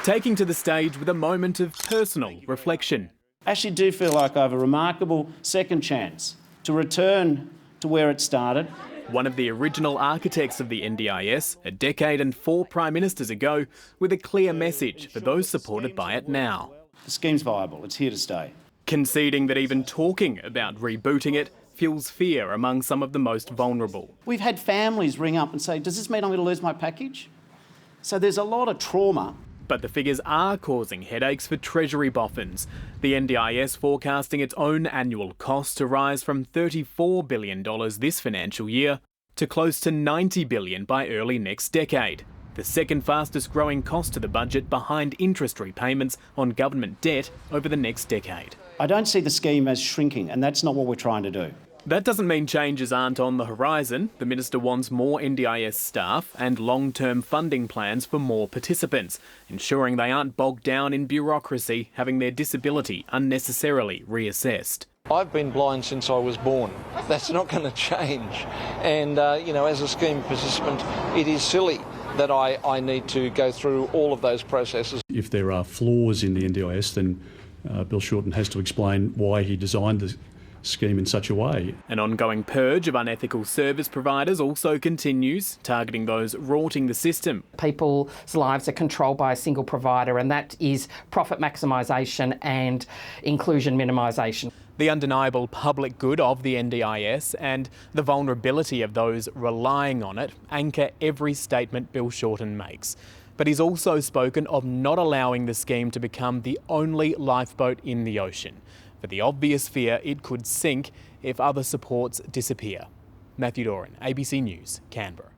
taking to the stage with a moment of personal reflection. I actually do feel like I have a remarkable second chance to return to where it started. One of the original architects of the NDIS, a decade and 4 prime ministers ago, with a clear message for those supported by it now. The scheme's viable, it's here to stay. Conceding that even talking about rebooting it fuels fear among some of the most vulnerable. We've had families ring up and say, does this mean I'm going to lose my package? So there's a lot of trauma. But the figures are causing headaches for Treasury boffins. The NDIS forecasting its own annual cost to rise from $34 billion this financial year to close to $90 billion by early next decade. The second fastest growing cost to the budget behind interest repayments on government debt over the next decade. I don't see the scheme as shrinking, and that's not what we're trying to do. That doesn't mean changes aren't on the horizon. The Minister wants more NDIS staff and long-term funding plans for more participants, ensuring they aren't bogged down in bureaucracy, having their disability unnecessarily reassessed. I've been blind since I was born. That's not going to change. And, as a scheme participant, it is silly that I need to go through all of those processes. If there are flaws in the NDIS, then Bill Shorten has to explain why he designed the scheme in such a way. An ongoing purge of unethical service providers also continues, targeting those rorting the system. People's lives are controlled by a single provider, and that is profit maximisation and inclusion minimisation. The undeniable public good of the NDIS and the vulnerability of those relying on it anchor every statement Bill Shorten makes. But he's also spoken of not allowing the scheme to become the only lifeboat in the ocean, for the obvious fear it could sink if other supports disappear. Matthew Doran, ABC News, Canberra.